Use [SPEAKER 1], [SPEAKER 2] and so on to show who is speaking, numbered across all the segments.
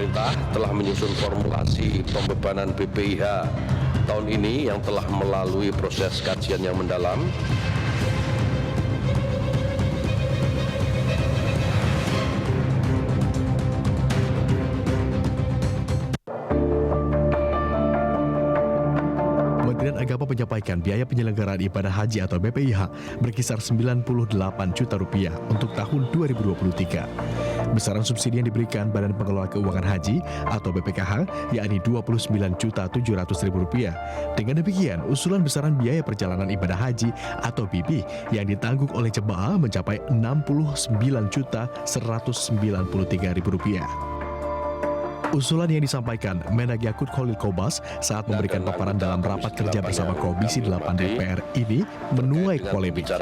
[SPEAKER 1] pemerintah telah menyusun formulasi pembebanan BPIH tahun ini yang telah melalui proses kajian yang mendalam.
[SPEAKER 2] Kementerian Agama menyampaikan biaya penyelenggaraan ibadah haji atau BPIH berkisar 98 juta rupiah untuk tahun 2023. Besaran subsidi yang diberikan Badan Pengelola Keuangan Haji atau BPKH yakni 29.700.000 rupiah. Dengan demikian, usulan besaran biaya perjalanan ibadah haji atau BIPI yang ditanggung oleh jemaah mencapai 69.193.000 rupiah. Usulan yang disampaikan Menak Yakut Khalil Qobas saat memberikan paparan dalam rapat kerja bersama Komisi 8 DPR ini menuai polemik.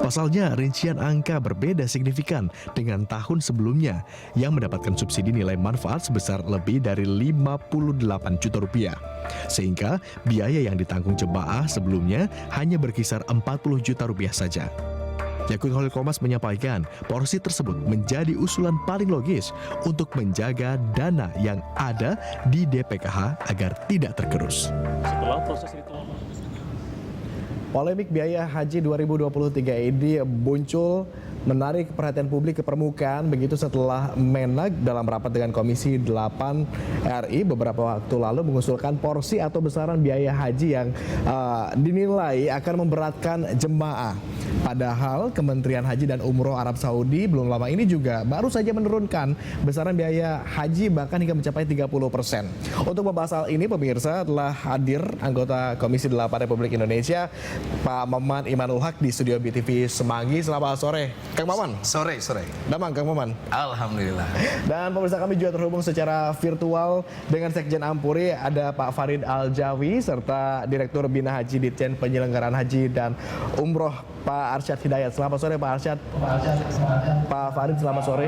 [SPEAKER 2] Pasalnya, rincian angka berbeda signifikan dengan tahun sebelumnya yang mendapatkan subsidi nilai manfaat sebesar lebih dari 58 juta rupiah. Sehingga biaya yang ditanggung jemaah sebelumnya hanya berkisar 40 juta rupiah saja. Yakut Khalil Qobas menyampaikan porsi tersebut menjadi usulan paling logis untuk menjaga dana yang ada di DPKH agar tidak tergerus.
[SPEAKER 3] Setelah proses ritual.
[SPEAKER 4] Polemik biaya haji 2023 ini muncul menarik perhatian publik ke permukaan begitu setelah Menak dalam rapat dengan Komisi 8 RI beberapa waktu lalu mengusulkan porsi atau besaran biaya haji yang dinilai akan memberatkan jemaah. Padahal Kementerian Haji dan Umroh Arab Saudi belum lama ini juga baru saja menurunkan besaran biaya haji bahkan hingga mencapai 30%. Untuk membahas hal ini pemirsa telah hadir anggota Komisi 8 Republik Indonesia Pak Maman Imanul Haq di studio BTV Semanggi. Selamat sore Kang Maman.
[SPEAKER 5] Sore.
[SPEAKER 4] Damang Kang Maman.
[SPEAKER 5] Alhamdulillah.
[SPEAKER 4] Dan pemirsa kami juga terhubung secara virtual dengan Sekjen Ampuri, ada Pak Farid Aljawi serta Direktur Bina Haji Ditjen Penyelenggaraan Haji dan Umroh Pak Arsyad Hidayat. Selamat sore Pak Arsyad. Pak Farid, selamat sore.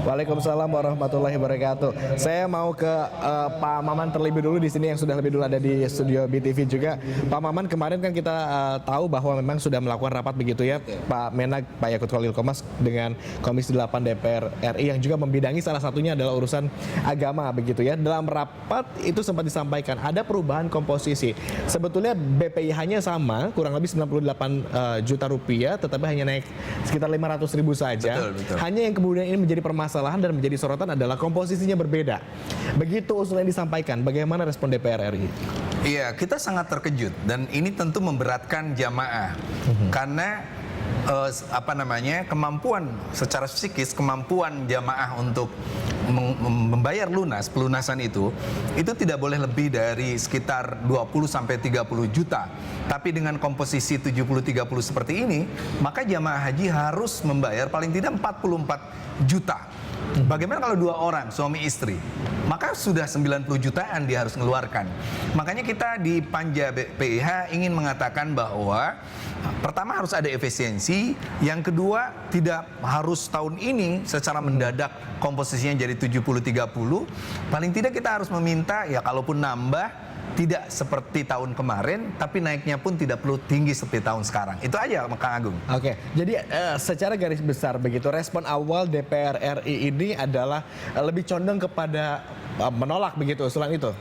[SPEAKER 4] Waalaikumsalam warahmatullahi wabarakatuh. Saya mau ke Pak Maman terlebih dulu di sini yang sudah lebih dulu ada di studio BTV juga. Pak Maman, kemarin kan kita tahu bahwa memang sudah melakukan rapat begitu ya Pak Menak, Pak Yakut Khalil Qobas dengan Komisi 8 DPR RI yang juga membidangi salah satunya adalah urusan agama begitu ya. Dalam rapat itu sempat disampaikan ada perubahan komposisi. Sebetulnya BPIH-nya sama, kurang lebih 98 juta rupiah, tetapi hanya naik sekitar 500 ribu saja.
[SPEAKER 5] Betul.
[SPEAKER 4] Hanya yang kemudian ini menjadi permasalahan dan menjadi sorotan adalah komposisinya berbeda. Begitu usulan yang disampaikan, bagaimana respon DPR RI?
[SPEAKER 5] Iya, kita sangat terkejut dan ini tentu memberatkan jamaah karena kemampuan secara psikis, kemampuan jamaah untuk membayar pelunasan itu tidak boleh lebih dari sekitar 20 sampai 30 juta. Tapi dengan komposisi 70-30 seperti ini, maka jamaah haji harus membayar paling tidak 44 juta. Bagaimana kalau 2 orang, suami istri? Maka sudah 90 jutaan dia harus mengeluarkan. Makanya kita di Panja BPIH ingin mengatakan bahwa pertama harus ada efisiensi, yang kedua tidak harus tahun ini secara mendadak komposisinya jadi 70-30. Paling tidak kita harus meminta ya kalaupun nambah tidak seperti tahun kemarin, tapi naiknya pun tidak perlu tinggi seperti tahun sekarang. Itu aja, Kang Agung.
[SPEAKER 4] Oke, jadi secara garis besar begitu, respon awal DPR RI ini adalah lebih condong kepada menolak begitu usulan itu?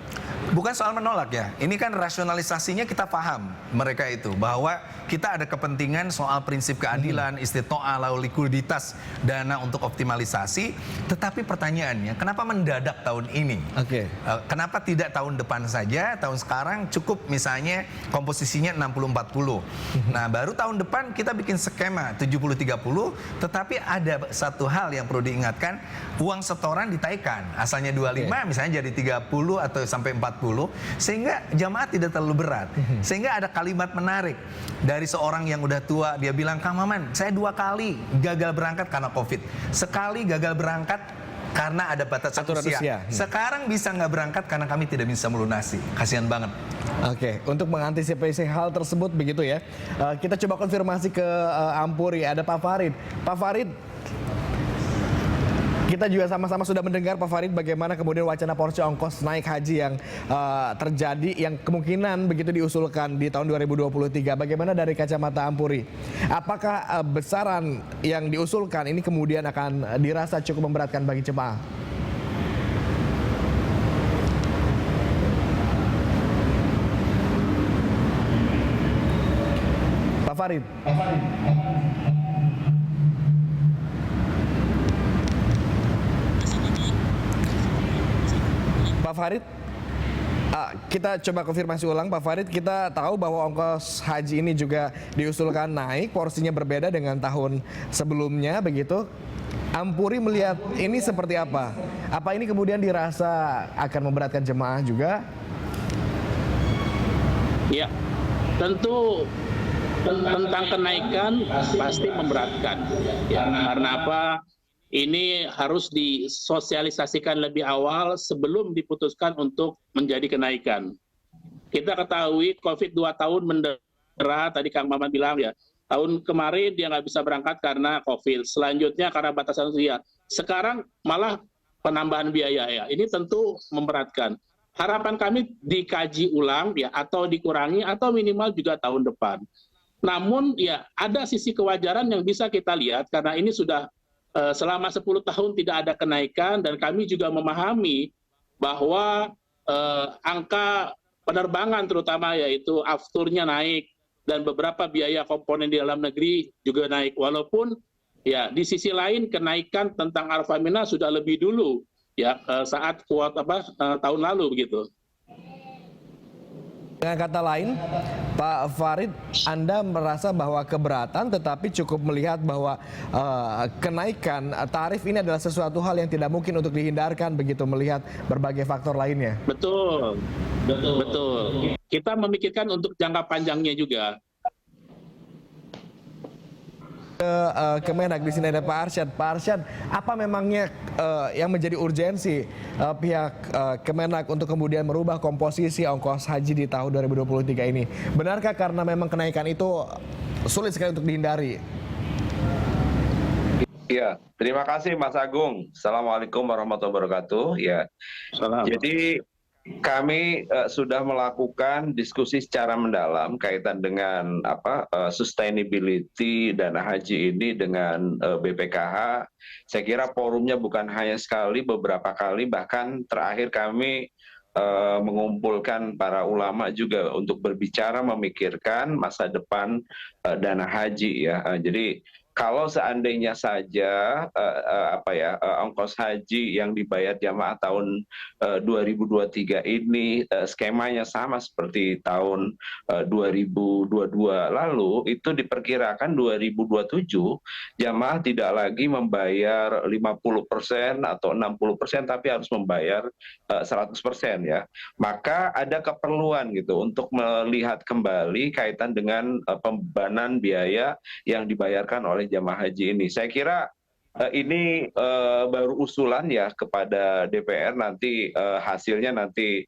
[SPEAKER 5] Bukan soal menolak ya, ini kan rasionalisasinya kita paham mereka itu, bahwa kita ada kepentingan soal prinsip keadilan, istitoah, lalu likuiditas dana untuk optimalisasi. Tetapi pertanyaannya, kenapa mendadak tahun ini?
[SPEAKER 4] Oke.
[SPEAKER 5] Kenapa tidak tahun depan saja, tahun sekarang cukup misalnya komposisinya 60-40. Nah baru tahun depan kita bikin skema 70-30, tetapi ada satu hal yang perlu diingatkan, uang setoran ditaikan, asalnya 25 misalnya jadi 30 atau sampai 40, sehingga jamaah tidak terlalu berat. Sehingga ada kalimat menarik dari seorang yang udah tua, dia bilang, Kang Maman, saya 2 kali gagal berangkat karena COVID, sekali gagal berangkat karena ada batasan usia. Sekarang bisa nggak berangkat karena kami tidak bisa melunasi. Kasihan banget.
[SPEAKER 4] Oke, untuk mengantisipasi hal tersebut begitu ya, kita coba konfirmasi ke Ampuri. Ada Pak Farid. Pak Farid, Kita juga sama-sama sudah mendengar Pak Farid bagaimana kemudian wacana porsi ongkos naik haji yang terjadi, yang kemungkinan begitu diusulkan di tahun 2023. Bagaimana dari kacamata Ampuri? Apakah besaran yang diusulkan ini kemudian akan dirasa cukup memberatkan bagi jemaah? Pak Farid. Pak Farid, kita coba konfirmasi ulang Pak Farid. Kita tahu bahwa ongkos haji ini juga diusulkan naik, porsinya berbeda dengan tahun sebelumnya begitu. Ampuri melihat ini seperti apa? Apa ini kemudian dirasa akan memberatkan jemaah juga?
[SPEAKER 3] Ya, tentu tentang kenaikan pasti memberatkan. Ya, karena apa? Ini harus disosialisasikan lebih awal sebelum diputuskan untuk menjadi kenaikan. Kita ketahui COVID 2 tahun mendera, tadi Kang Maman bilang ya, tahun kemarin dia nggak bisa berangkat karena COVID, selanjutnya karena batasan usia. Sekarang malah penambahan biaya ya, ini tentu memberatkan. Harapan kami dikaji ulang ya, atau dikurangi, atau minimal juga tahun depan. Namun ya ada sisi kewajaran yang bisa kita lihat karena ini sudah selama 10 tahun tidak ada kenaikan, dan kami juga memahami bahwa angka penerbangan terutama yaitu afturnya naik dan beberapa biaya komponen di dalam negeri juga naik, walaupun ya di sisi lain kenaikan tentang Arafah Mina sudah lebih dulu ya saat tahun lalu begitu.
[SPEAKER 4] Dengan kata lain, Pak Farid, Anda merasa bahwa keberatan tetapi cukup melihat bahwa kenaikan tarif ini adalah sesuatu hal yang tidak mungkin untuk dihindarkan begitu melihat berbagai faktor lainnya.
[SPEAKER 3] Betul. Kita memikirkan untuk jangka panjangnya juga.
[SPEAKER 4] Kemenak di sini ada Pak Arsyad. Pak Arsyad, apa memangnya yang menjadi urgensi pihak Kemenak untuk kemudian merubah komposisi ongkos haji di tahun 2023 ini? Benarkah karena memang kenaikan itu sulit sekali untuk dihindari?
[SPEAKER 6] Iya, terima kasih Mas Agung. Assalamualaikum warahmatullahi wabarakatuh. Ya, jadi kami sudah melakukan diskusi secara mendalam kaitan dengan sustainability dana haji ini dengan BPKH. Saya kira forumnya bukan hanya sekali, beberapa kali, bahkan terakhir kami mengumpulkan para ulama juga untuk berbicara memikirkan masa depan dana haji ya. Jadi kalau seandainya saja ongkos haji yang dibayar jamaah tahun 2023 ini skemanya sama seperti tahun 2022 lalu, itu diperkirakan 2027 jamaah tidak lagi membayar 50% atau 60%, tapi harus membayar 100% ya. Maka ada keperluan gitu untuk melihat kembali kaitan dengan pembebanan biaya yang dibayarkan oleh jamaah haji ini. Saya kira ini baru usulan ya kepada DPR, nanti hasilnya nanti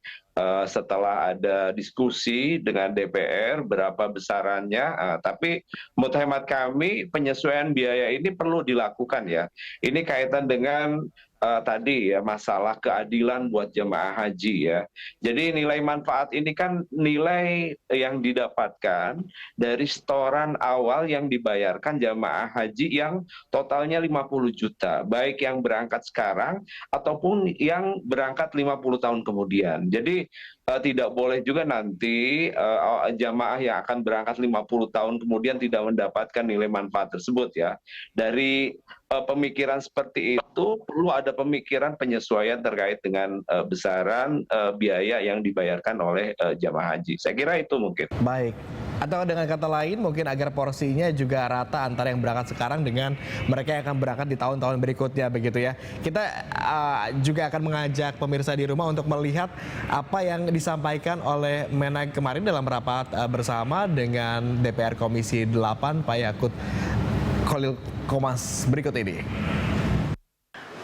[SPEAKER 6] setelah ada diskusi dengan DPR berapa besarannya, tapi menurut hemat kami penyesuaian biaya ini perlu dilakukan ya. Ini kaitan dengan tadi ya masalah keadilan buat jemaah haji ya. Jadi nilai manfaat ini kan nilai yang didapatkan dari setoran awal yang dibayarkan jemaah haji yang totalnya 50 juta, baik yang berangkat sekarang ataupun yang berangkat 50 tahun kemudian. Jadi tidak boleh juga nanti jamaah yang akan berangkat 50 tahun kemudian tidak mendapatkan nilai manfaat tersebut ya. Dari pemikiran seperti itu perlu ada pemikiran penyesuaian terkait dengan besaran biaya yang dibayarkan oleh jamaah haji. Saya kira itu mungkin.
[SPEAKER 4] Baik. Atau dengan kata lain mungkin agar porsinya juga rata antara yang berangkat sekarang dengan mereka yang akan berangkat di tahun-tahun berikutnya begitu ya. Kita juga akan mengajak pemirsa di rumah untuk melihat apa yang disampaikan oleh Menag kemarin dalam rapat bersama dengan DPR Komisi 8 Pak Yakut Khalil Qomas berikut ini.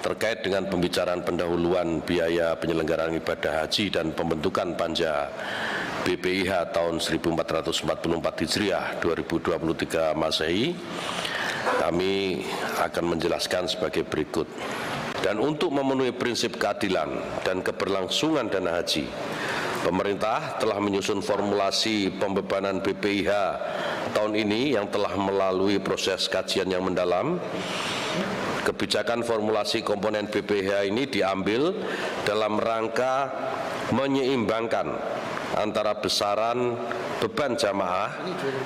[SPEAKER 1] Terkait dengan pembicaraan pendahuluan biaya penyelenggaraan ibadah haji dan pembentukan panja BPIH tahun 1444 Hijriah 2023 Masehi, kami akan menjelaskan sebagai berikut. Dan untuk memenuhi prinsip keadilan dan keberlangsungan dana haji, pemerintah telah menyusun formulasi pembebanan BPIH tahun ini yang telah melalui proses kajian yang mendalam. Kebijakan formulasi komponen BPIH ini diambil dalam rangka menyeimbangkan antara besaran beban jamaah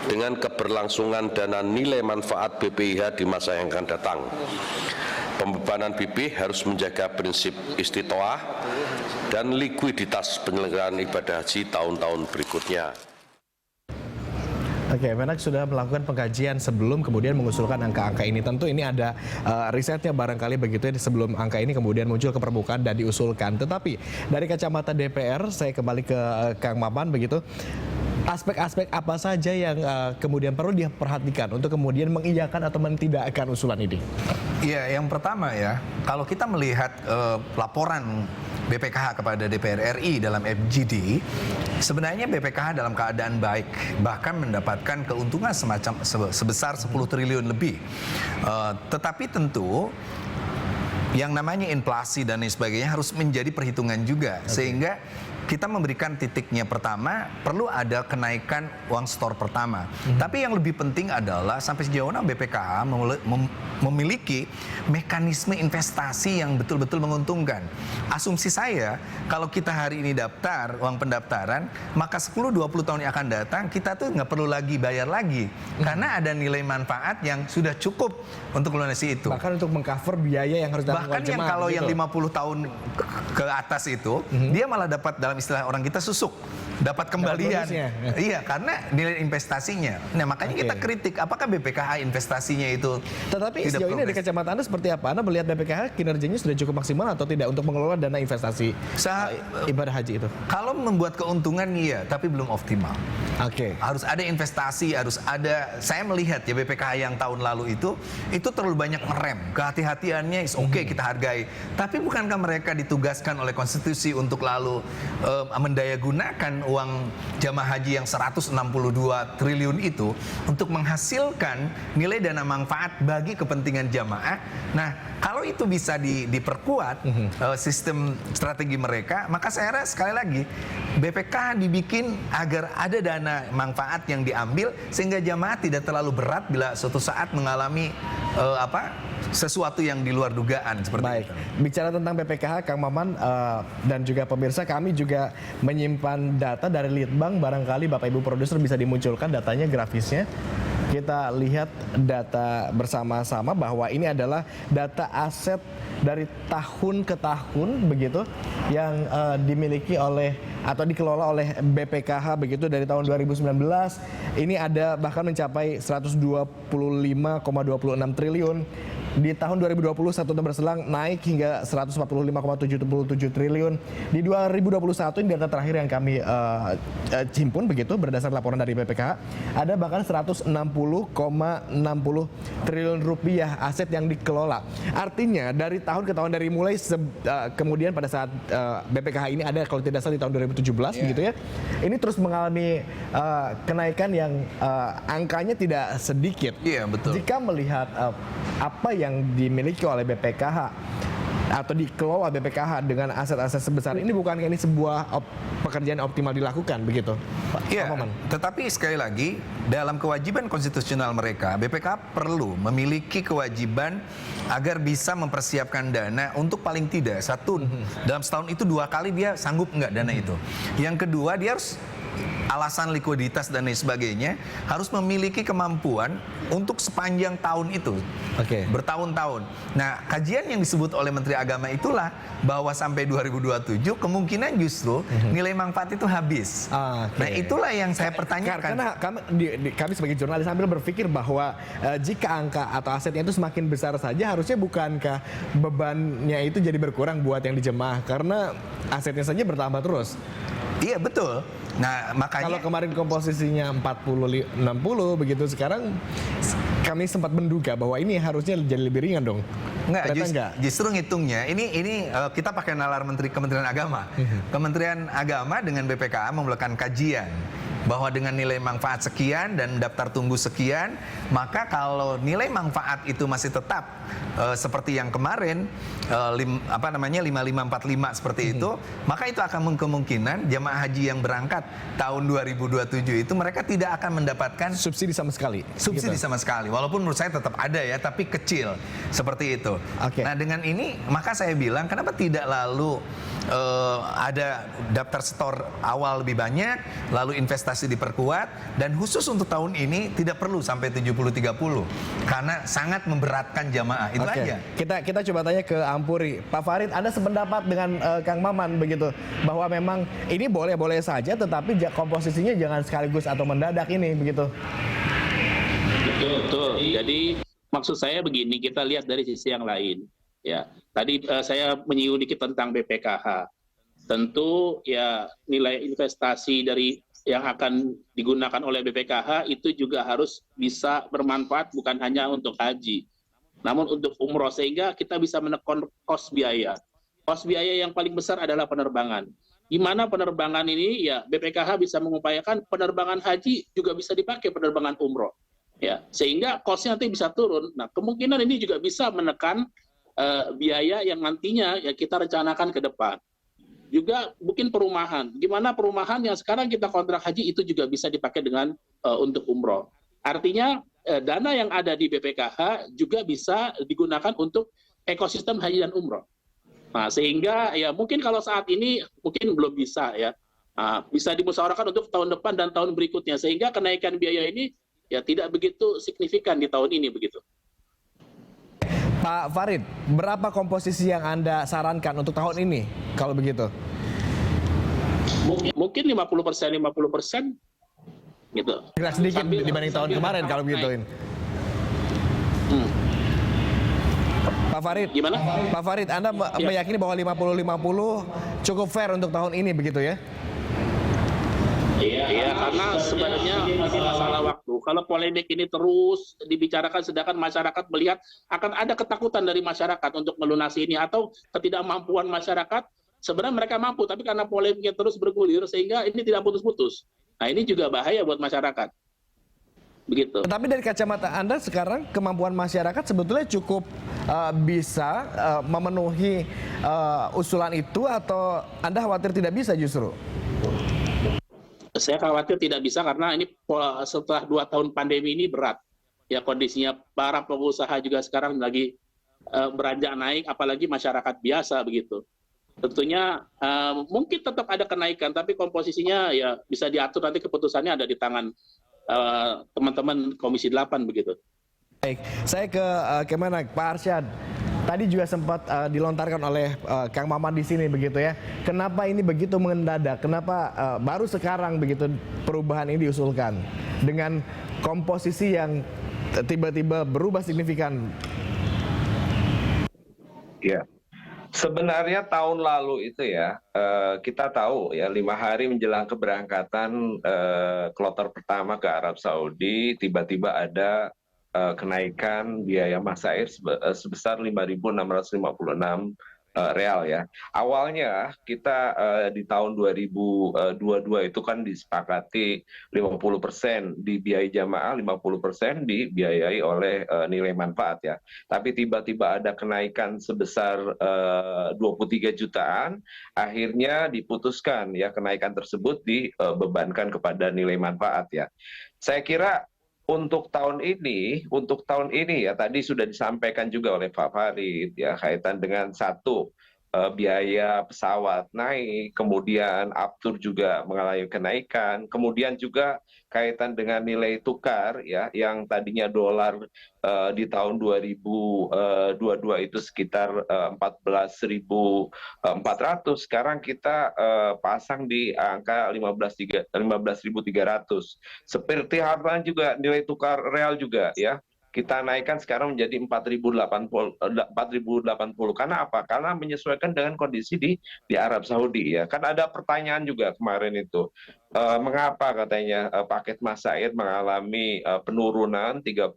[SPEAKER 1] dengan keberlangsungan dana nilai manfaat BPIH di masa yang akan datang. Pembebanan BP harus menjaga prinsip istitoah dan likuiditas penyelenggaraan ibadah haji tahun-tahun berikutnya.
[SPEAKER 4] Oke, Menak sudah melakukan pengkajian sebelum kemudian mengusulkan angka-angka ini. Tentu ini ada risetnya barangkali begitu ya sebelum angka ini kemudian muncul ke permukaan dan diusulkan. Tetapi dari kacamata DPR, saya kembali ke Kang Maman begitu. Aspek-aspek apa saja yang kemudian perlu diperhatikan untuk kemudian mengiyakan atau mentidakkan usulan ini?
[SPEAKER 5] Iya, yang pertama ya, kalau kita melihat laporan BPKH kepada DPR RI dalam FGD, sebenarnya BPKH dalam keadaan baik, bahkan mendapatkan keuntungan sebesar 10 triliun lebih. Tetapi tentu yang namanya inflasi dan lain sebagainya harus menjadi perhitungan juga, sehingga kita memberikan titiknya. Pertama, perlu ada kenaikan uang store pertama. Tapi yang lebih penting adalah sampai sejauh mana BPKH memiliki mekanisme investasi yang betul-betul menguntungkan. Asumsi saya, kalau kita hari ini daftar uang pendaftaran, maka 10-20 tahun yang akan datang, kita tuh nggak perlu lagi bayar lagi. Karena ada nilai manfaat yang sudah cukup untuk lunasi itu.
[SPEAKER 4] Bahkan untuk mengcover biaya yang harus ditanggung
[SPEAKER 5] Bahkan yang kalau yang 50 tahun ke atas itu, dia malah dapat, dalam istilah orang kita, susuk, dapat kembalian. Iya, karena nilai investasinya. Nah, makanya kita kritik apakah BPKH investasinya itu.
[SPEAKER 4] Tetapi sejauh ini dari kacamata Anda seperti apa? Anda melihat BPKH kinerjanya sudah cukup maksimal atau tidak untuk mengelola dana investasi ibadah haji itu?
[SPEAKER 5] Kalau membuat keuntungan iya, tapi belum optimal.
[SPEAKER 4] Oke.
[SPEAKER 5] Harus ada investasi, harus ada. Saya melihat ya BPKH yang tahun lalu itu terlalu banyak ngerem. Kehati-hatiannya is oke, kita hargai. Tapi bukankah mereka ditugaskan oleh konstitusi untuk lalu mendayagunakan uang jamaah haji yang 162 triliun itu untuk menghasilkan nilai dana manfaat bagi kepentingan jamaah. Nah, kalau itu bisa diperkuat sistem strategi mereka, maka saya rasa sekali lagi BPKH dibikin agar ada dana manfaat yang diambil sehingga jamaah tidak terlalu berat bila suatu saat mengalami sesuatu yang di luar dugaan seperti
[SPEAKER 4] Baik.
[SPEAKER 5] itu.
[SPEAKER 4] Bicara tentang BPKH, Kang Maman dan juga pemirsa, kami juga menyimpan data dari Litbang. Barangkali Bapak Ibu produser bisa dimunculkan datanya, grafisnya. Kita lihat data bersama-sama bahwa ini adalah data aset dari tahun ke tahun begitu yang dimiliki oleh atau dikelola oleh BPKH begitu dari tahun 2019. Ini ada bahkan mencapai 125,26 triliun. Di tahun 2020 satu tahun berselang naik hingga 145,77 triliun. Di 2021 ini data terakhir yang kami himpun begitu berdasar laporan dari BPKH, ada bahkan 160,60 triliun rupiah aset yang dikelola. Artinya dari tahun ke tahun, dari mulai kemudian pada saat BPKH ini ada kalau tidak salah di tahun 2017 begitu ya. Ini terus mengalami kenaikan yang angkanya tidak sedikit.
[SPEAKER 5] Iya, betul.
[SPEAKER 4] Jika melihat apa yang dimiliki oleh BPKH atau dikelola BPKH dengan aset-aset sebesar ini, bukankah ini sebuah pekerjaan optimal dilakukan begitu?
[SPEAKER 5] Iya, tetapi sekali lagi dalam kewajiban konstitusional mereka, BPKH perlu memiliki kewajiban agar bisa mempersiapkan dana untuk paling tidak dalam setahun itu 2 kali dia sanggup nggak dana itu. Yang kedua, dia harus alasan likuiditas dan lain sebagainya, harus memiliki kemampuan untuk sepanjang tahun itu, bertahun-tahun. Nah, kajian yang disebut oleh Menteri Agama itulah bahwa sampai 2027 kemungkinan justru nilai manfaat itu habis. Nah, itulah yang saya pertanyakan.
[SPEAKER 4] Karena kami sebagai jurnalis sambil berpikir bahwa jika angka atau asetnya itu semakin besar saja, harusnya bukankah bebannya itu jadi berkurang buat yang dijemaah karena asetnya saja bertambah terus.
[SPEAKER 5] Iya, betul. Nah, makanya
[SPEAKER 4] kalau kemarin komposisinya 40-60 begitu, sekarang kami sempat menduga bahwa ini harusnya jadi lebih ringan dong.
[SPEAKER 5] Justru ngitungnya ini kita pakai nalar Kementerian Agama. Kementerian Agama dengan BPKH memulakan kajian. bahwa dengan nilai manfaat sekian dan daftar tunggu sekian, maka kalau nilai manfaat itu masih tetap seperti yang kemarin 5545 seperti itu, maka itu akan kemungkinan jemaah haji yang berangkat tahun 2027 itu mereka tidak akan mendapatkan
[SPEAKER 4] Subsidi sama sekali.
[SPEAKER 5] subsidi
[SPEAKER 4] Gitu.
[SPEAKER 5] sama sekali. Walaupun menurut saya tetap ada ya, tapi kecil seperti itu.
[SPEAKER 4] Oke.
[SPEAKER 5] Nah, dengan ini maka saya bilang kenapa tidak lalu ada daftar setor awal lebih banyak, lalu investasi diperkuat, dan khusus untuk tahun ini tidak perlu sampai 70-30 karena sangat memberatkan jamaah. Itu
[SPEAKER 4] Oke.
[SPEAKER 5] aja.
[SPEAKER 4] Kita coba tanya ke Ampuri. Pak Farid, Anda sependapat dengan Kang Maman begitu bahwa memang ini boleh-boleh saja, tetapi komposisinya jangan sekaligus atau mendadak ini begitu.
[SPEAKER 3] Betul. Jadi maksud saya begini, kita lihat dari sisi yang lain. Ya, tadi saya menyinggung dikit tentang BPKH. Tentu ya nilai investasi dari yang akan digunakan oleh BPKH itu juga harus bisa bermanfaat bukan hanya untuk haji, namun untuk umroh, sehingga kita bisa menekan kos biaya. Kos biaya yang paling besar adalah penerbangan. Di mana penerbangan ini ya BPKH bisa mengupayakan penerbangan haji juga bisa dipakai penerbangan umroh. Ya, sehingga kosnya nanti bisa turun. Nah, kemungkinan ini juga bisa menekan biaya yang nantinya ya kita rencanakan ke depan. Juga mungkin perumahan. Gimana perumahan yang sekarang kita kontrak haji itu juga bisa dipakai dengan untuk umroh. Artinya dana yang ada di BPKH juga bisa digunakan untuk ekosistem haji dan umroh. Nah, sehingga ya mungkin kalau saat ini mungkin belum bisa ya. Bisa dimusyawarahkan untuk tahun depan dan tahun berikutnya, sehingga kenaikan biaya ini ya tidak begitu signifikan di tahun ini begitu.
[SPEAKER 4] Pak Farid, berapa komposisi yang Anda sarankan untuk tahun ini kalau begitu?
[SPEAKER 3] Mungkin 50% gitu.
[SPEAKER 4] Gerak sedikit dibanding tahun kemarin kalau begitu. Pak Farid,
[SPEAKER 3] Gimana?
[SPEAKER 4] Pak Farid, Anda meyakini bahwa 50-50 cukup fair untuk tahun ini begitu ya?
[SPEAKER 3] Iya, karena sebenarnya ini masalah waktu. Kalau polemik ini terus dibicarakan, sedangkan masyarakat melihat akan ada ketakutan dari masyarakat untuk melunasi ini, atau ketidakmampuan masyarakat. Sebenarnya mereka mampu, tapi karena polemiknya terus bergulir sehingga ini tidak putus-putus. Nah, ini juga bahaya buat masyarakat. Begitu.
[SPEAKER 4] Tapi dari kacamata Anda sekarang kemampuan masyarakat sebetulnya cukup bisa memenuhi usulan itu, atau Anda khawatir tidak bisa justru?
[SPEAKER 3] Saya khawatir tidak bisa karena ini setelah 2 tahun pandemi ini berat. Ya, kondisinya para pengusaha juga sekarang lagi beranjak naik, apalagi masyarakat biasa begitu. Tentunya mungkin tetap ada kenaikan, tapi komposisinya ya bisa diatur, nanti keputusannya ada di tangan teman-teman Komisi 8 begitu.
[SPEAKER 4] Baik, saya ke Kemenak, Pak Arsyad. Tadi juga sempat dilontarkan oleh Kang Maman di sini begitu ya. Kenapa ini begitu mendadak? Kenapa baru sekarang begitu perubahan ini diusulkan dengan komposisi yang tiba-tiba berubah signifikan?
[SPEAKER 6] Ya, sebenarnya tahun lalu itu ya kita tahu ya 5 hari menjelang keberangkatan kloter pertama ke Arab Saudi, tiba-tiba ada kenaikan biaya masair sebesar 5.656 real ya. Awalnya kita di tahun 2022 itu kan disepakati 50% dibiayai jamaah, 50% dibiayai oleh nilai manfaat ya. Tapi tiba-tiba ada kenaikan sebesar 23 jutaan, akhirnya diputuskan ya kenaikan tersebut dibebankan kepada nilai manfaat ya. Saya kira untuk tahun ini ya tadi sudah disampaikan juga oleh Pak Farid ya, kaitan dengan satu biaya pesawat naik, kemudian aftur juga mengalami kenaikan, kemudian juga kaitan dengan nilai tukar ya, yang tadinya dolar di tahun 2022 itu sekitar 14.400, sekarang kita pasang di angka 15.300. Seperti halnya juga nilai tukar real juga ya, kita naikkan sekarang menjadi 4.080. Karena apa? Karena menyesuaikan dengan kondisi di Arab Saudi ya. Kan ada pertanyaan juga kemarin itu, mengapa katanya paket masair mengalami penurunan 30%,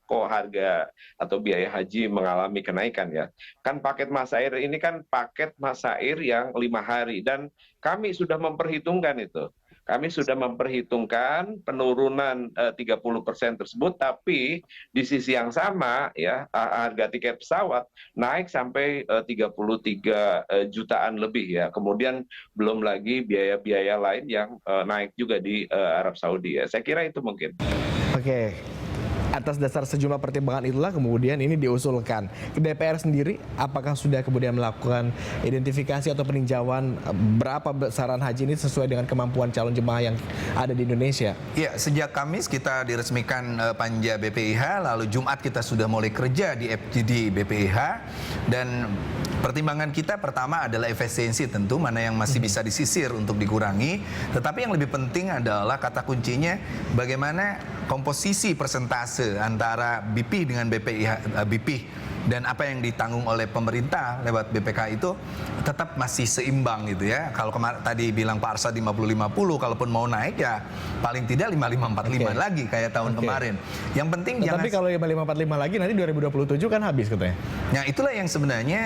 [SPEAKER 6] kok harga atau biaya haji mengalami kenaikan ya. Kan paket masair ini kan paket masair yang 5 hari, dan kami sudah memperhitungkan itu. kami sudah memperhitungkan penurunan 30% tersebut, tapi di sisi yang sama ya harga tiket pesawat naik sampai 33 jutaan lebih ya. Kemudian belum lagi biaya-biaya lain yang naik juga di Arab Saudi ya. Saya kira itu mungkin.
[SPEAKER 4] Oke. Atas dasar sejumlah pertimbangan itulah kemudian ini diusulkan. DPR sendiri apakah sudah kemudian melakukan identifikasi atau peninjauan berapa besaran haji ini sesuai dengan kemampuan calon jemaah yang ada di Indonesia?
[SPEAKER 5] Ya, sejak Kamis kita diresmikan panja BPIH, lalu Jumat kita sudah mulai kerja di FGD BPIH, dan pertimbangan kita pertama adalah efisiensi tentu, mana yang masih bisa disisir untuk dikurangi, tetapi yang lebih penting adalah kata kuncinya bagaimana komposisi persentase antara BP dengan BP dan apa yang ditanggung oleh pemerintah lewat BPK itu tetap masih seimbang gitu ya. Kalau tadi bilang Pak Arsad 50-50, kalaupun mau naik ya paling tidak 55-45 lagi kayak tahun kemarin. Yang penting
[SPEAKER 4] Tapi kalau 55-45 lagi nanti 2027 kan habis katanya.
[SPEAKER 5] Nah itulah yang sebenarnya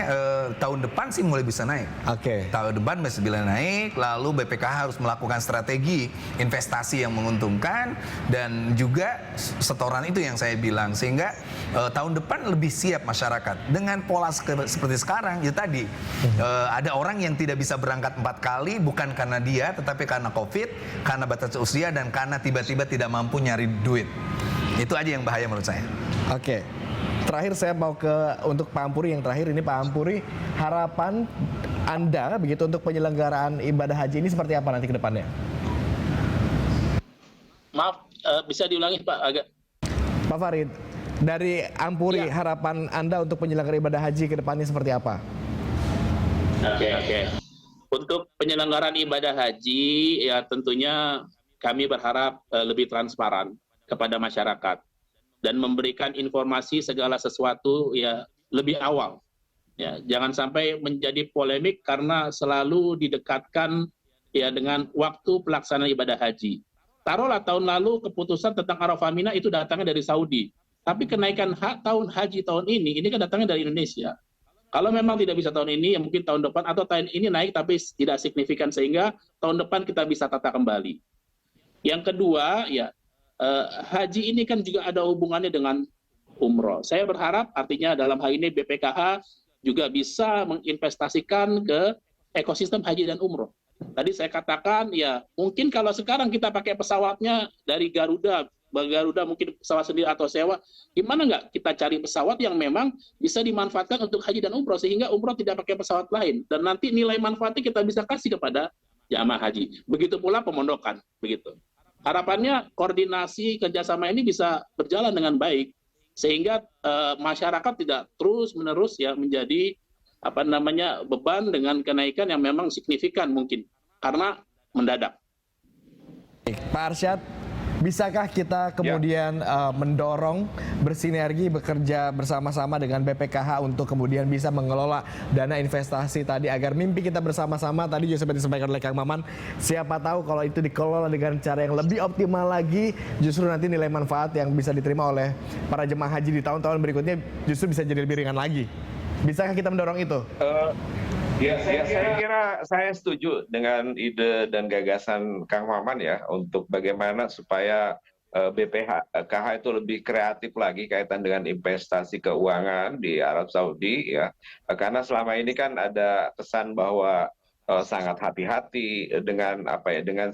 [SPEAKER 5] tahun depan sih mulai bisa naik. Tahun depan masih bisa naik, lalu BPKH harus melakukan strategi investasi yang menguntungkan dan juga setoran itu yang saya bilang, sehingga tahun depan lebih siap masyarakat. Dengan pola seperti sekarang ya tadi, ada orang yang tidak bisa berangkat 4 kali bukan karena dia, tetapi karena COVID, karena batas usia, dan karena tiba-tiba tidak mampu nyari duit. Itu aja yang bahaya menurut saya.
[SPEAKER 4] Oke. Terakhir saya mau untuk Pak Ampuri, yang terakhir ini Pak Ampuri, harapan Anda begitu untuk penyelenggaraan ibadah haji ini seperti apa nanti ke depannya?
[SPEAKER 3] Maaf, bisa diulangi Pak agak.
[SPEAKER 4] Pak Farid, dari Ampuri,
[SPEAKER 3] Ya.
[SPEAKER 4] harapan Anda untuk penyelenggaraan ibadah haji ke depannya seperti apa?
[SPEAKER 3] Oke. Untuk penyelenggaraan ibadah haji, ya tentunya kami berharap lebih transparan kepada masyarakat dan memberikan informasi segala sesuatu ya lebih awal. Ya, jangan sampai menjadi polemik karena selalu didekatkan ya dengan waktu pelaksanaan ibadah haji. Taruhlah tahun lalu keputusan tentang Arafah Mina itu datangnya dari Saudi. Tapi kenaikan tahun haji tahun ini kan datangnya dari Indonesia. Kalau memang tidak bisa tahun ini, ya mungkin tahun depan atau tahun ini naik tapi tidak signifikan sehingga tahun depan kita bisa tata kembali. Yang kedua, ya haji ini kan juga ada hubungannya dengan umroh. Saya berharap artinya dalam hal ini BPKH juga bisa menginvestasikan ke ekosistem haji dan umroh. Tadi saya katakan ya mungkin kalau sekarang kita pakai pesawatnya dari Garuda mungkin pesawat sendiri atau sewa, gimana nggak kita cari pesawat yang memang bisa dimanfaatkan untuk haji dan umroh sehingga umroh tidak pakai pesawat lain dan nanti nilai manfaatnya kita bisa kasih kepada jamaah haji. Begitu pula pemondokan, begitu. Harapannya koordinasi kerjasama ini bisa berjalan dengan baik sehingga masyarakat tidak terus-menerus ya menjadi beban dengan kenaikan yang memang signifikan mungkin karena mendadak.
[SPEAKER 4] Pak Arsyad, bisakah kita kemudian mendorong bersinergi bekerja bersama-sama dengan BPKH untuk kemudian bisa mengelola dana investasi tadi agar mimpi kita bersama-sama tadi juga seperti disampaikan oleh Kang Maman, siapa tahu kalau itu dikelola dengan cara yang lebih optimal lagi justru nanti nilai manfaat yang bisa diterima oleh para jemaah haji di tahun-tahun berikutnya justru bisa jadi lebih ringan lagi. Bisakah kita mendorong itu?
[SPEAKER 6] Saya kira saya setuju dengan ide dan gagasan Kang Maman ya untuk bagaimana supaya BPKH itu lebih kreatif lagi kaitan dengan investasi keuangan di Arab Saudi ya, karena selama ini kan ada kesan bahwa sangat hati-hati dengan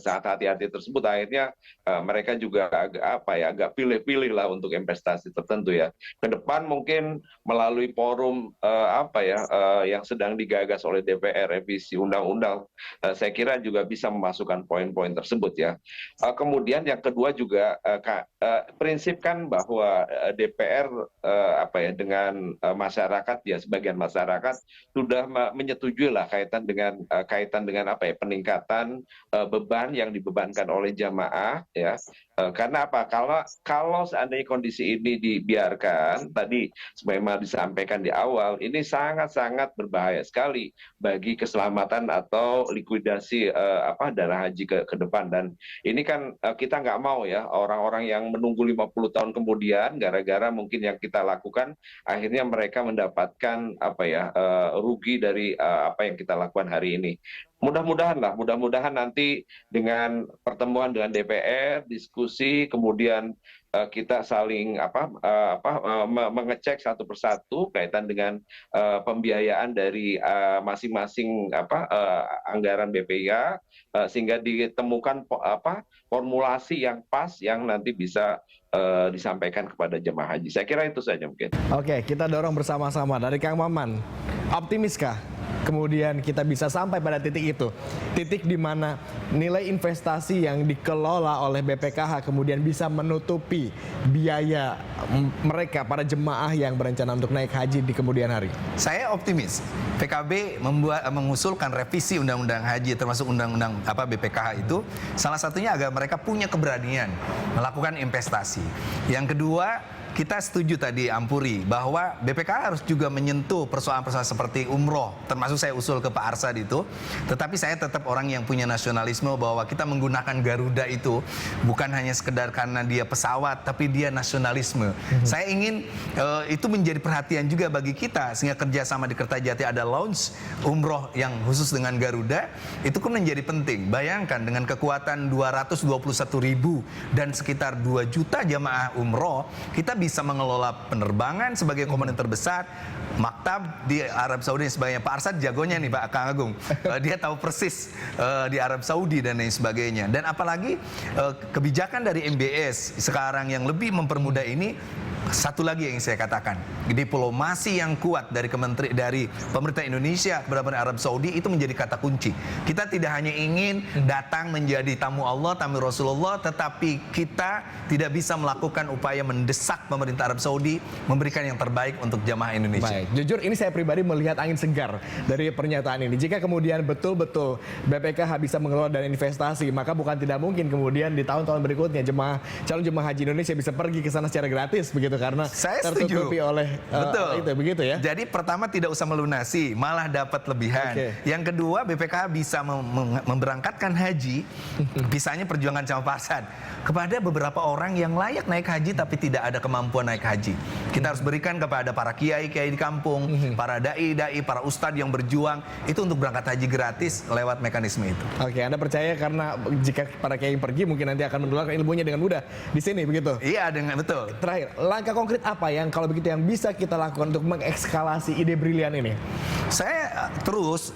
[SPEAKER 6] sangat hati-hati tersebut akhirnya mereka juga agak pilih-pilih lah untuk investasi tertentu ya. Ke depan mungkin melalui forum yang sedang digagas oleh DPR revisi undang-undang, saya kira juga bisa memasukkan poin-poin tersebut ya. Kemudian yang kedua juga prinsip kan bahwa DPR dengan masyarakat ya, sebagian masyarakat sudah menyetujui lah kaitan dengan peningkatan beban yang dibebankan oleh jamaah ya. Karena apa? Kalau seandainya kondisi ini dibiarkan, tadi memang disampaikan di awal, ini sangat-sangat berbahaya sekali bagi keselamatan atau likuidasi dana haji ke depan. Dan ini kan kita nggak mau ya orang-orang yang menunggu 50 tahun kemudian gara-gara mungkin yang kita lakukan akhirnya mereka mendapatkan rugi dari apa yang kita lakukan hari ini. mudah-mudahan nanti dengan pertemuan dengan DPR, diskusi, kemudian kita saling mengecek satu persatu kaitan dengan pembiayaan dari masing-masing anggaran BPIH, sehingga ditemukan formulasi yang pas yang nanti bisa disampaikan kepada jemaah haji. Saya kira itu saja mungkin.
[SPEAKER 4] Oke, kita dorong bersama-sama dari Kang Maman. Optimiskah kemudian kita bisa sampai pada titik itu? Titik di mana nilai investasi yang dikelola oleh BPKH kemudian bisa menutupi biaya mereka, para jemaah yang berencana untuk naik haji di kemudian hari.
[SPEAKER 5] Saya optimis. PKB mengusulkan revisi undang-undang haji termasuk undang-undang BPKH itu salah satunya agar mereka punya keberanian melakukan investasi. Yang kedua, kita setuju tadi Ampuri bahwa BPKH harus juga menyentuh persoalan-persoalan seperti umroh, termasuk saya usul ke Pak Arsad itu. Tetapi saya tetap orang yang punya nasionalisme bahwa kita menggunakan Garuda itu bukan hanya sekedar karena dia pesawat, tapi dia nasionalisme. Saya ingin itu menjadi perhatian juga bagi kita, sehingga kerjasama di Kertajati ada launch umroh yang khusus dengan Garuda, itu kan menjadi penting. Bayangkan dengan kekuatan 221.000 dan sekitar 2 juta jamaah umroh, kita bisa mengelola penerbangan sebagai komponen terbesar, maktab di Arab Saudi dan sebagainya. Pak Arsad jagonya nih Pak Kang Agung, dia tahu persis di Arab Saudi dan lain sebagainya. Dan apalagi kebijakan dari MBS sekarang yang lebih mempermudah ini. Satu lagi yang saya katakan, diplomasi yang kuat dari pemerintah Indonesia kepada Arab Saudi itu menjadi kata kunci. Kita tidak hanya ingin datang menjadi tamu Allah, tamu Rasulullah, tetapi kita tidak bisa melakukan upaya mendesak pemerintah Arab Saudi memberikan yang terbaik untuk jamaah Indonesia.
[SPEAKER 4] Baik, jujur ini saya pribadi melihat angin segar dari pernyataan ini. Jika kemudian betul-betul BPKH bisa mengelola dana investasi, maka bukan tidak mungkin kemudian di tahun-tahun berikutnya calon jemaah haji Indonesia bisa pergi ke sana secara gratis begitu, karena
[SPEAKER 5] saya
[SPEAKER 4] tertutupi
[SPEAKER 5] setuju
[SPEAKER 4] oleh itu begitu ya.
[SPEAKER 5] Jadi pertama tidak usah melunasi, malah dapat lebihan. Yang kedua, BPKH bisa memberangkatkan haji, misalnya perjuangan sama Pak Arsad, kepada beberapa orang yang layak naik haji tapi tidak ada kemampuan naik haji. Kita harus berikan kepada para kiai-kiai di kampung, para dai-dai, para ustadz yang berjuang itu untuk berangkat haji gratis lewat mekanisme itu.
[SPEAKER 4] Oke, Anda percaya karena jika para kiai pergi mungkin nanti akan menularkan ilmunya dengan mudah di sini begitu?
[SPEAKER 5] Iya, dengan betul.
[SPEAKER 4] Terakhir, langkah konkret apa yang kalau begitu yang bisa kita lakukan untuk mengekskalasi ide brilian ini?
[SPEAKER 5] Saya terus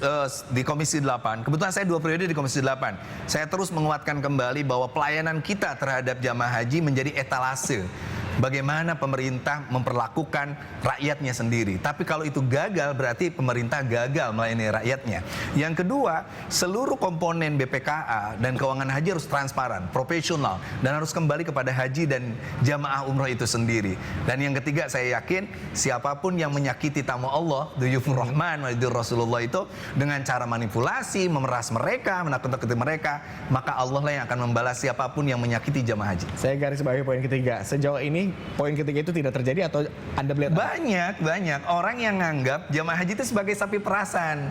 [SPEAKER 5] di Komisi 8, kebetulan saya 2 periode di Komisi 8, saya terus menguatkan kembali bahwa pelayanan kita terhadap jamaah haji menjadi etalase. Bagaimana pemerintah memperlakukan rakyatnya sendiri. Tapi kalau itu gagal, berarti pemerintah gagal melayani rakyatnya. Yang kedua, seluruh komponen BPKA dan keuangan haji harus transparan, profesional, dan harus kembali kepada haji dan jamaah umroh itu sendiri. Dan yang ketiga, saya yakin siapapun yang menyakiti tamu Allah, Duyufur Rahman, Walidur Rasulullah itu, dengan cara manipulasi, memeras mereka, menakut-nakuti mereka, maka Allah lah yang akan membalas siapapun yang menyakiti jamaah haji.
[SPEAKER 4] Saya garis bawahi poin ketiga. Sejauh ini poin ketiga itu tidak terjadi atau Anda melihat
[SPEAKER 5] banyak orang yang nganggap jamaah haji itu sebagai sapi perasan.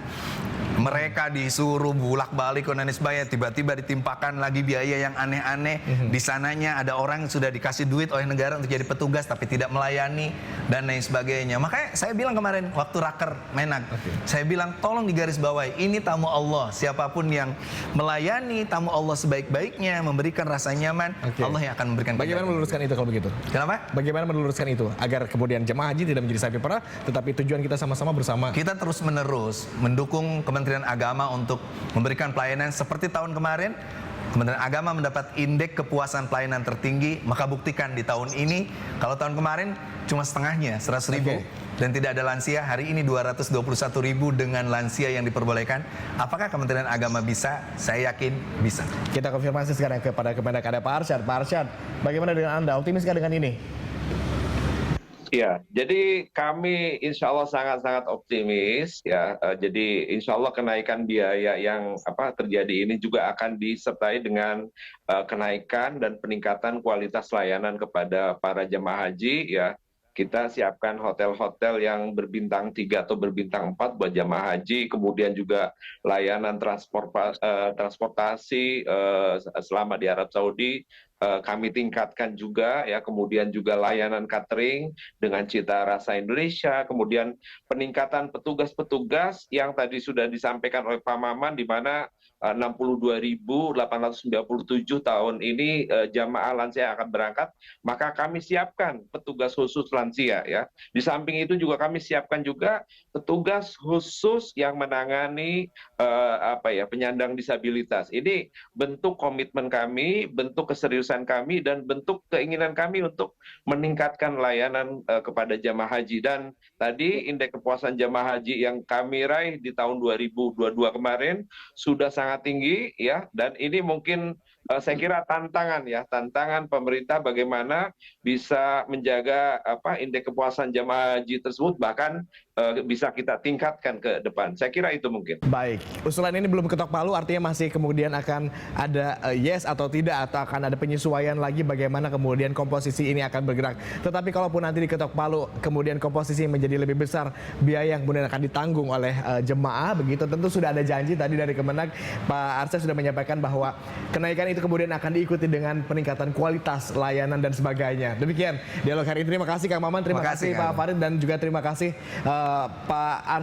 [SPEAKER 5] Mereka disuruh bulak-balik ke Nanisbaya, tiba-tiba ditimpakan lagi biaya yang aneh-aneh. Di sananya ada orang yang sudah dikasih duit oleh negara untuk jadi petugas tapi tidak melayani dan lain sebagainya. Makanya saya bilang kemarin waktu raker Menag, saya bilang tolong digarisbawahi, ini tamu Allah. Siapapun yang melayani tamu Allah sebaik-baiknya, memberikan rasa nyaman, Allah yang akan memberikan.
[SPEAKER 4] Bagaimana meluruskan itu kalau begitu?
[SPEAKER 5] Kenapa?
[SPEAKER 4] Bagaimana meluruskan itu agar kemudian jemaah haji tidak menjadi sapi perah, tetapi tujuan kita sama-sama bersama.
[SPEAKER 5] Kita terus-menerus mendukung Kementerian Agama untuk memberikan pelayanan seperti tahun kemarin. Kementerian Agama mendapat indeks kepuasan pelayanan tertinggi, maka buktikan di tahun ini. Kalau tahun kemarin cuma setengahnya, 100.000 dan tidak ada lansia, hari ini 221.000 dengan lansia yang diperbolehkan. Apakah Kementerian Agama bisa? Saya yakin bisa.
[SPEAKER 4] Kita konfirmasi sekarang kepada Kemendak, ada Pak Arsyad. Pak Arsyad, bagaimana dengan Anda? Optimiskah dengan ini?
[SPEAKER 6] Ya, jadi kami insya Allah sangat-sangat optimis ya. Jadi insya Allah kenaikan biaya yang terjadi ini juga akan disertai dengan kenaikan dan peningkatan kualitas layanan kepada para jemaah haji ya. Kita siapkan hotel-hotel yang berbintang 3 atau berbintang 4 buat jemaah haji, kemudian juga layanan transportasi selama di Arab Saudi kami tingkatkan juga ya, kemudian juga layanan catering dengan cita rasa Indonesia, kemudian peningkatan petugas-petugas yang tadi sudah disampaikan oleh Pak Maman, di mana 62.897 tahun ini jamaah lansia akan berangkat, maka kami siapkan petugas khusus lansia ya. Di samping itu juga kami siapkan juga petugas khusus yang menangani penyandang disabilitas. Ini bentuk komitmen kami, bentuk keseriusan kami, dan bentuk keinginan kami untuk meningkatkan layanan kepada jamaah haji. Dan tadi indeks kepuasan jamaah haji yang kami raih di tahun 2022 kemarin sudah sangat tinggi ya, dan ini mungkin saya kira tantangan pemerintah bagaimana bisa menjaga indeks kepuasan jamaah haji tersebut, bahkan bisa kita tingkatkan ke depan. Saya kira itu mungkin.
[SPEAKER 4] Baik, usulan ini belum ketok palu, artinya masih kemudian akan ada yes atau tidak, atau akan ada penyesuaian lagi bagaimana kemudian komposisi ini akan bergerak. Tetapi kalaupun nanti diketok palu, kemudian komposisi menjadi lebih besar, biaya yang kemudian akan ditanggung oleh jemaah, begitu tentu sudah ada janji tadi dari Kemenag, Pak Arsyad sudah menyampaikan bahwa kenaikan itu kemudian akan diikuti dengan peningkatan kualitas layanan dan sebagainya. Demikian dialog hari ini. Terima kasih Kang Maman, terima kasih Pak Farid, dan juga terima kasih Pak Arsyad